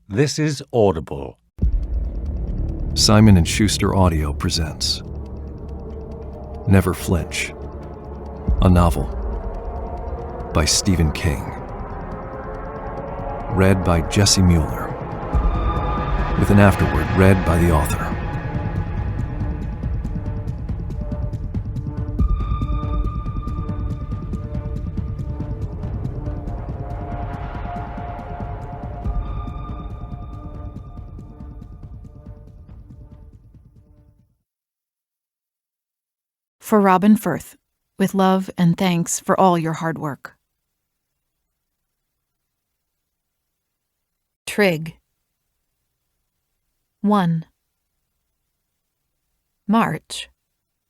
This is Audible. Simon & Schuster Audio presents Never Flinch, a novel by Stephen King. Read by Jesse Mueller, with an afterword read by the author. For Robin Firth, with love and thanks for all your hard work. Trig. 1. March,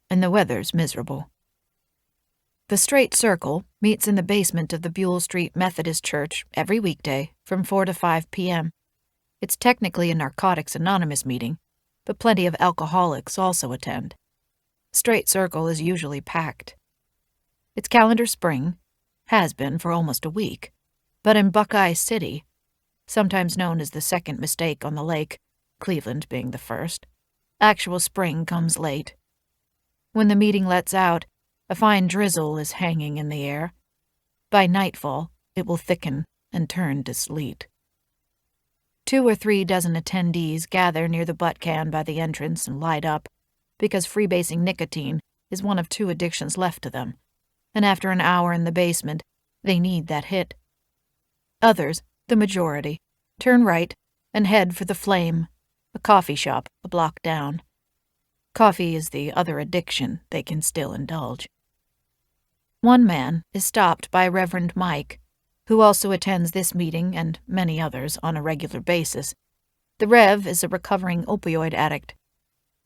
and the weather's miserable. The Straight Circle meets in the basement of the Buell Street Methodist Church every weekday from 4 to 5 p.m. It's technically a Narcotics Anonymous meeting, but plenty of alcoholics also attend. Straight Circle is usually packed. It's calendar spring, has been for almost a week, but in Buckeye City, sometimes known as the second mistake on the lake, Cleveland being the first, actual spring comes late. When the meeting lets out, a fine drizzle is hanging in the air. By nightfall, it will thicken and turn to sleet. 2 or 3 dozen attendees gather near the butt can by the entrance and light up, because freebasing nicotine is one of 2 addictions left to them, and after an hour in the basement, they need that hit. Others, the majority, turn right and head for the Flame, a coffee shop a block down. Coffee is the other addiction they can still indulge. One man is stopped by Reverend Mike, who also attends this meeting and many others on a regular basis. The Rev is a recovering opioid addict.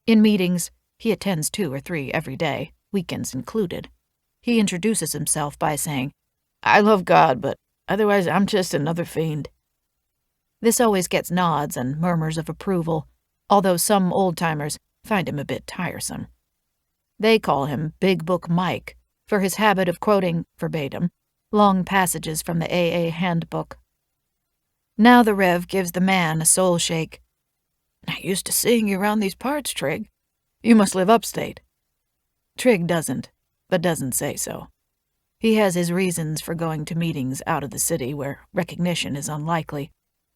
In meetings, he attends 2 or 3 every day, weekends included. He introduces himself by saying, "I love God, but otherwise I'm just another fiend." This always gets nods and murmurs of approval, although some old-timers find him a bit tiresome. They call him Big Book Mike for his habit of quoting, verbatim, long passages from the AA handbook. Now the Rev gives the man a soul shake. "Not used to seeing you around these parts, Trig. You must live upstate." Trig doesn't, but doesn't say so. He has his reasons for going to meetings out of the city where recognition is unlikely,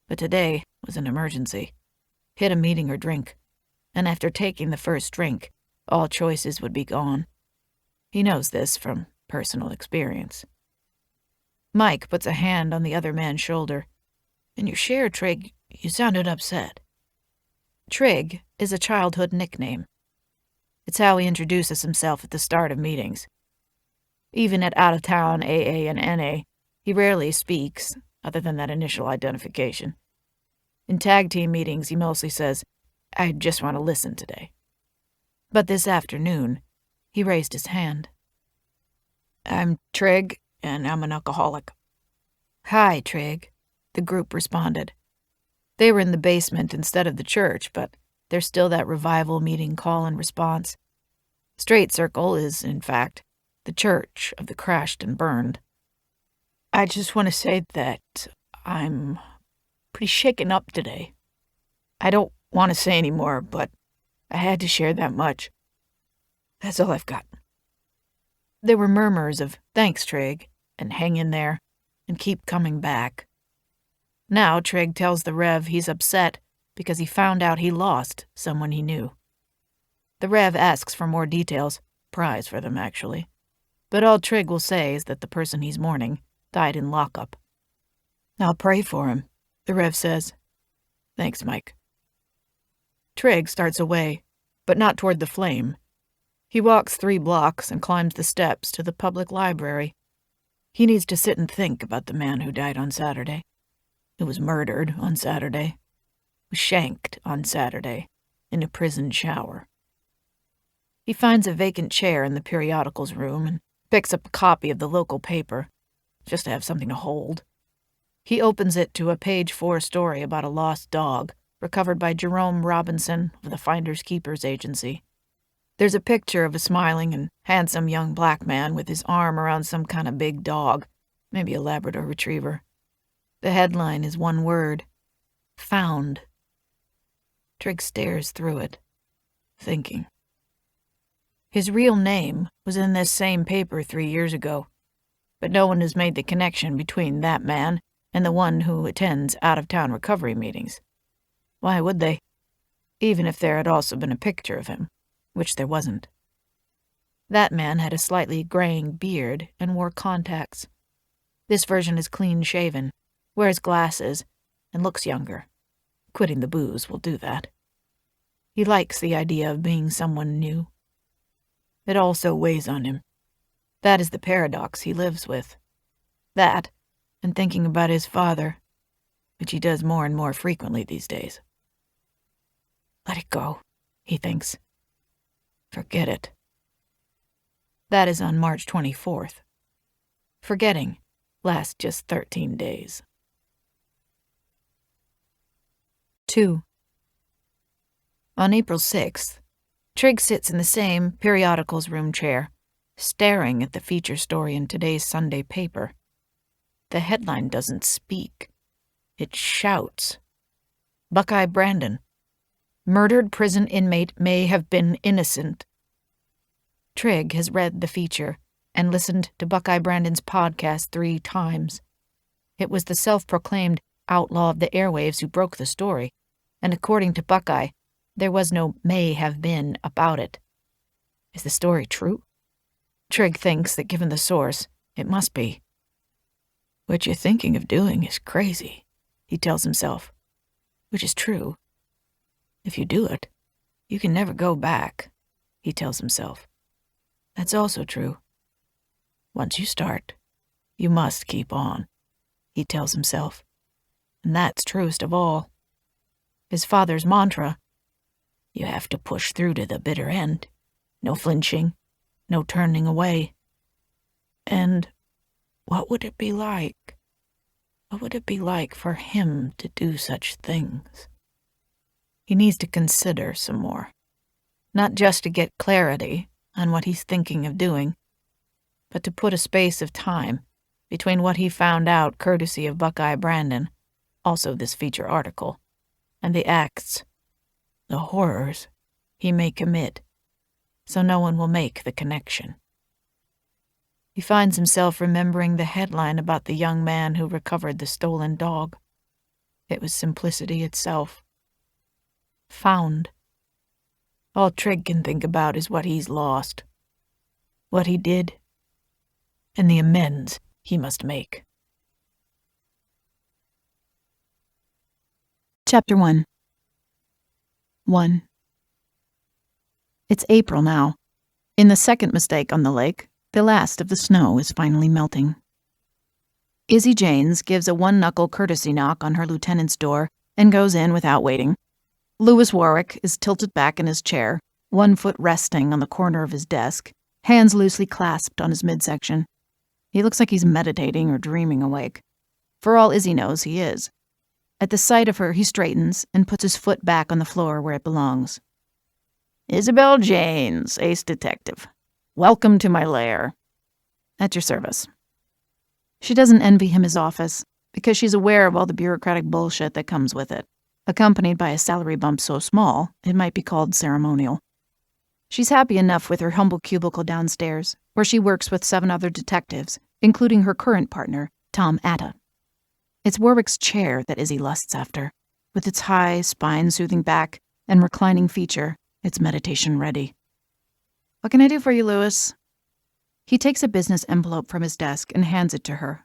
but today was an emergency. Hit a meeting or drink, and after taking the first drink, all choices would be gone. He knows this from personal experience. Mike puts a hand on the other man's shoulder. "In your share, Trig, you sounded upset." Trig is a childhood nickname. It's how he introduces himself at the start of meetings. Even at out-of-town AA and NA, he rarely speaks, other than that initial identification. In tag team meetings, he mostly says, "I just want to listen today." But this afternoon, he raised his hand. "I'm Trig, and I'm an alcoholic." "Hi, Trig," the group responded. They were in the basement instead of the church, but there's still that revival meeting call and response. Straight Circle is, in fact, the church of the crashed and burned. "I just want to say that I'm pretty shaken up today. I don't want to say any more, but I had to share that much. That's all I've got." There were murmurs of "Thanks, Trig," and "Hang in there," and "Keep coming back." Now Trig tells the Rev he's upset because he found out he lost someone he knew. The Rev asks for more details, prize for them actually, but all Trig will say is that the person he's mourning died in lockup. "I'll pray for him," the Rev says. "Thanks, Mike." Trig starts away, but not toward the Flame. He walks 3 blocks and climbs the steps to the public library. He needs to sit and think about the man who died on Saturday, who was murdered on Saturday, was shanked on Saturday in a prison shower. He finds a vacant chair in the periodicals room and picks up a copy of the local paper, just to have something to hold. He opens it to a page 4 story about a lost dog recovered by Jerome Robinson of the Finders Keepers Agency. There's a picture of a smiling and handsome young black man with his arm around some kind of big dog, maybe a Labrador retriever. The headline is one word: Found. Trigg stares through it, thinking. His real name was in this same paper 3 years ago, but no one has made the connection between that man and the one who attends out-of-town recovery meetings. Why would they? Even if there had also been a picture of him, which there wasn't. That man had a slightly graying beard and wore contacts. This version is clean-shaven, wears glasses, and looks younger. Quitting the booze will do that. He likes the idea of being someone new. It also weighs on him. That is the paradox he lives with. That, and thinking about his father, which he does more and more frequently these days. Let it go, he thinks. Forget it. That is on March 24th. Forgetting lasts just 13 days. 2. On April 6th, Trigg sits in the same periodicals room chair, staring at the feature story in today's Sunday paper. The headline doesn't speak. It shouts. Buckeye Brandon. Murdered prison inmate may have been innocent. Trigg has read the feature and listened to Buckeye Brandon's podcast 3 times. It was the self-proclaimed outlaw of the airwaves who broke the story, and according to Buckeye, there was no may have been about it. Is the story true? Trigg thinks that given the source, it must be. What you're thinking of doing is crazy, he tells himself, which is true. If you do it, you can never go back, he tells himself. That's also true. Once you start, you must keep on, he tells himself. And that's truest of all. His father's mantra, you have to push through to the bitter end. No flinching, no turning away. And what would it be like? What would it be like for him to do such things? He needs to consider some more. Not just to get clarity on what he's thinking of doing, but to put a space of time between what he found out courtesy of Buckeye Brandon, also this feature article, and the acts, the horrors, he may commit, so no one will make the connection. He finds himself remembering the headline about the young man who recovered the stolen dog. It was simplicity itself. Found. All Trigg can think about is what he's lost, what he did, and the amends he must make. Chapter 1. 1. It's April now. In the second mistake on the lake, the last of the snow is finally melting. Izzy Janes gives a one-knuckle courtesy knock on her lieutenant's door and goes in without waiting. Lewis Warwick is tilted back in his chair, one foot resting on the corner of his desk, hands loosely clasped on his midsection. He looks like he's meditating or dreaming awake. For all Izzy knows, he is. At the sight of her, he straightens and puts his foot back on the floor where it belongs. Isabel Janes, ace detective. Welcome to my lair. At your service. She doesn't envy him his office, because she's aware of all the bureaucratic bullshit that comes with it, accompanied by a salary bump so small, it might be called ceremonial. She's happy enough with her humble cubicle downstairs, where she works with 7 other detectives, including her current partner, Tom Atta. It's Warwick's chair that Izzy lusts after. With its high, spine-soothing back and reclining feature, it's meditation-ready. What can I do for you, Lewis? He takes a business envelope from his desk and hands it to her.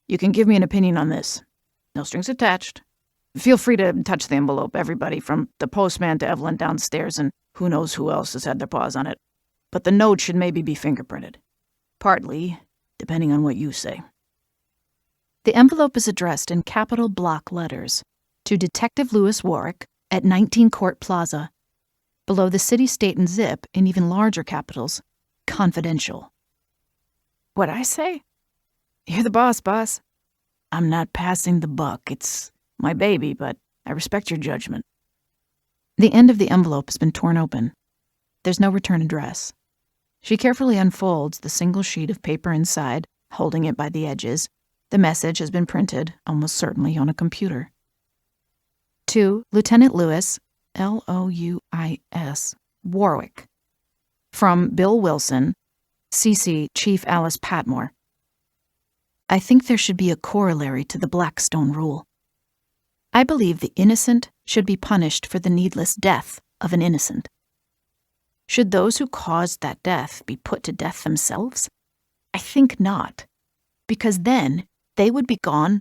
You can give me an opinion on this. No strings attached. Feel free to touch the envelope, everybody, from the postman to Evelyn downstairs and who knows who else has had their paws on it. But the note should maybe be fingerprinted. Partly, depending on what you say. The envelope is addressed in capital block letters to Detective Lewis Warwick at 19 Court Plaza. Below the city, state, and zip, in even larger capitals, confidential. What'd I say? You're the boss, boss. I'm not passing the buck. It's my baby, but I respect your judgment. The end of the envelope has been torn open. There's no return address. She carefully unfolds the single sheet of paper inside, holding it by the edges. The message has been printed, almost certainly on a computer. To Lieutenant Lewis, Louis, Warwick. From Bill Wilson, CC Chief Alice Patmore. I think there should be a corollary to the Blackstone rule. I believe the innocent should be punished for the needless death of an innocent. Should those who caused that death be put to death themselves? I think not, because then they would be gone